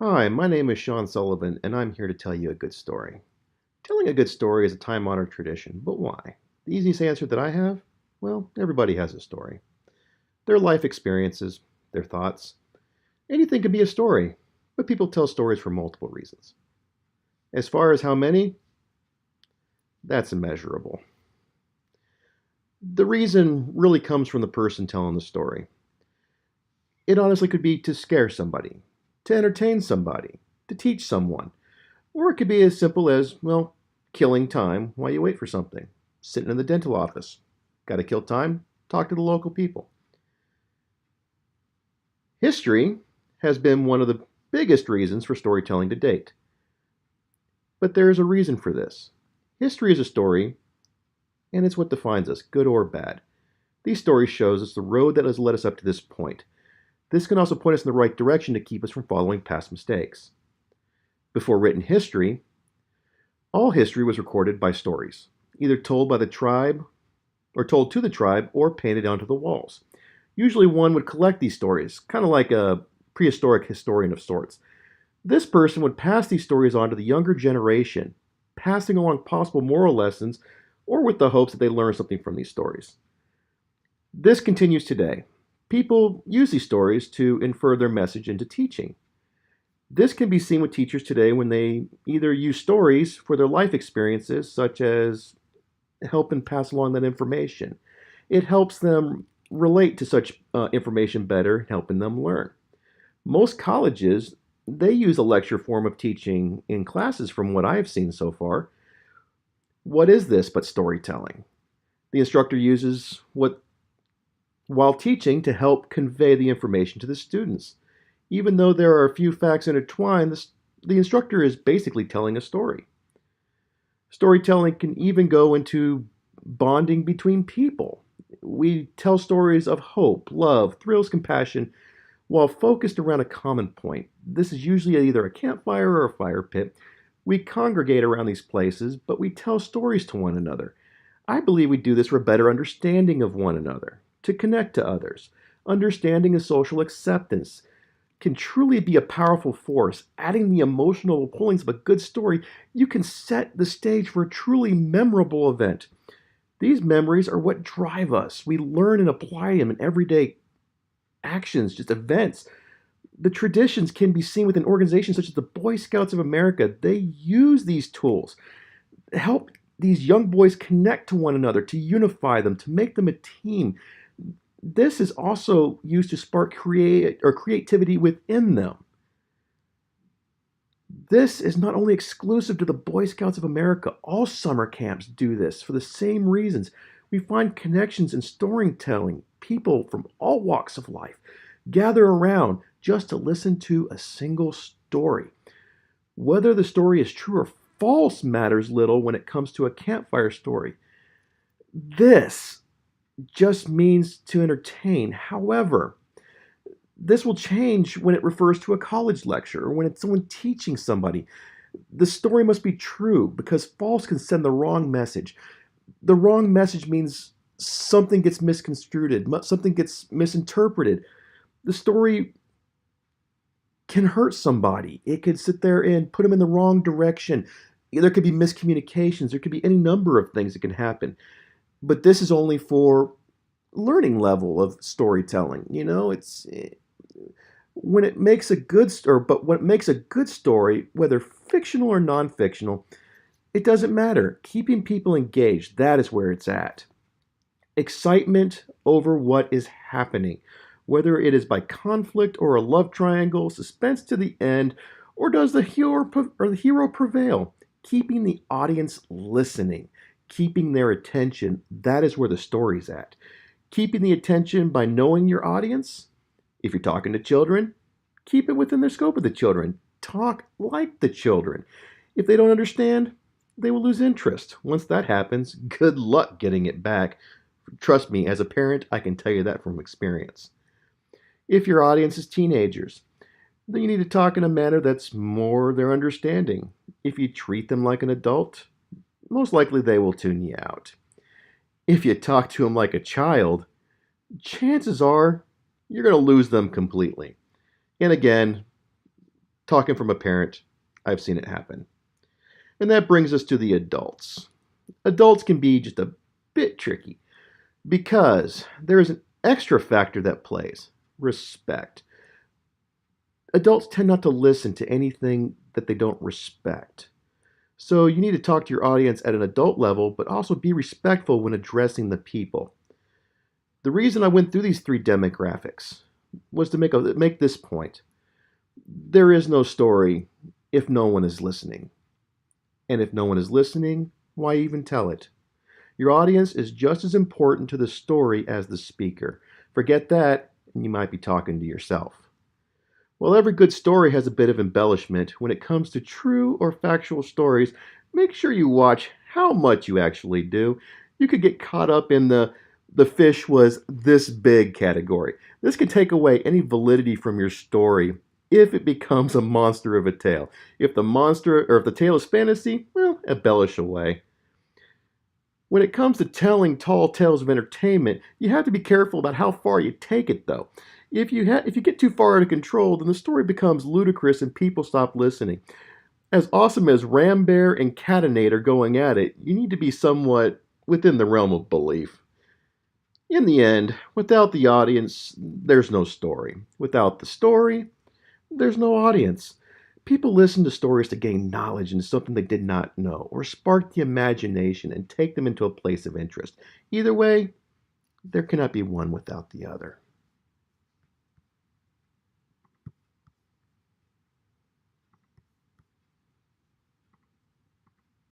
Hi, my name is Shaun Sullivan, and I'm here to tell you a good story. Telling a good story is a time honored tradition, but why? The easiest answer that I have? Well, everybody has a story. Their life experiences, their thoughts. Anything can be a story, but people tell stories for multiple reasons. As far as how many, that's immeasurable. The reason really comes from the person telling the story. It honestly could be to scare somebody, to entertain somebody, to teach someone. Or it could be as simple as, well, killing time while you wait for something. Sitting in the dental office. Got to kill time? Talk to the local people. History has been one of the biggest reasons for storytelling to date. But there is a reason for this. History is a story, and it's what defines us, good or bad. These stories shows us the road that has led us up to this point. This can also point us in the right direction to keep us from following past mistakes. Before written history, all history was recorded by stories, either told by the tribe or told to the tribe or painted onto the walls. Usually one would collect these stories, kind of like a prehistoric historian of sorts. This person would pass these stories on to the younger generation, passing along possible moral lessons or with the hopes that they learn something from these stories. This continues today. People use these stories to infer their message into teaching. This can be seen with teachers today when they either use stories for their life experiences, such as helping pass along that information. It helps them relate to such information better, helping them learn. Most colleges, they use a lecture form of teaching in classes from what I've seen so far. What is this but storytelling? The instructor uses what while teaching to help convey the information to the students. Even though there are a few facts intertwined, the instructor is basically telling a story. Storytelling can even go into bonding between people. We tell stories of hope, love, thrills, compassion, while focused around a common point. This is usually either a campfire or a fire pit. We congregate around these places, but we tell stories to one another. I believe we do this for a better understanding of one another, to connect to others. Understanding and social acceptance can truly be a powerful force. Adding the emotional pullings of a good story, you can set the stage for a truly memorable event. These memories are what drive us. We learn and apply them in everyday actions, just events. The traditions can be seen within organizations such as the Boy Scouts of America. They use these tools to help these young boys connect to one another, to unify them, to make them a team. This is also used to spark creativity within them. This is not only exclusive to the Boy Scouts of America. All summer camps do this for the same reasons. We find connections in storytelling. People from all walks of life gather around just to listen to a single story. Whether the story is true or false matters little when it comes to a campfire story. This just means to entertain. However, this will change when it refers to a college lecture or when it's someone teaching somebody. The story must be true because false can send the wrong message. The wrong message means something gets misconstrued, something gets misinterpreted. The story can hurt somebody. It could sit there and put them in the wrong direction. There could be miscommunications. There could be any number of things that can happen. But this is only for learning level of storytelling. It's when it makes a good story, but what makes a good story, whether fictional or non-fictional, it doesn't matter. Keeping people engaged, that is where it's at. Excitement over what is happening, whether it is by conflict or a love triangle, suspense to the end, or does the hero prevail? Keeping the audience listening, keeping their attention, that is where the story's at. Keeping the attention by knowing your audience. If you're talking to children, keep it within the scope of the children. Talk like the children. If they don't understand, they will lose interest. Once that happens, good luck getting it back. Trust me, as a parent, I can tell you that from experience. If your audience is teenagers, then you need to talk in a manner that's more their understanding. If you treat them like an adult, most likely they will tune you out. If you talk to them like a child, chances are you're going to lose them completely. And again, talking from a parent, I've seen it happen. And that brings us to the adults. Adults can be just a bit tricky because there is an extra factor that plays: respect. Adults tend not to listen to anything that they don't respect. So you need to talk to your audience at an adult level, but also be respectful when addressing the people. The reason I went through these three demographics was to make this point. There is no story if no one is listening. And if no one is listening, why even tell it? Your audience is just as important to the story as the speaker. Forget that, and you might be talking to yourself. While every good story has a bit of embellishment, when it comes to true or factual stories, make sure you watch how much you actually do. You could get caught up in the fish was this big category. This can take away any validity from your story if it becomes a monster of a tale. If the tale is fantasy, well, embellish away. When it comes to telling tall tales of entertainment, you have to be careful about how far you take it, though. If you get too far out of control, then the story becomes ludicrous and people stop listening. As awesome as Ram Bear and Catanate are going at it, you need to be somewhat within the realm of belief. In the end, without the audience, there's no story. Without the story, there's no audience. People listen to stories to gain knowledge into something they did not know, or spark the imagination and take them into a place of interest. Either way, there cannot be one without the other.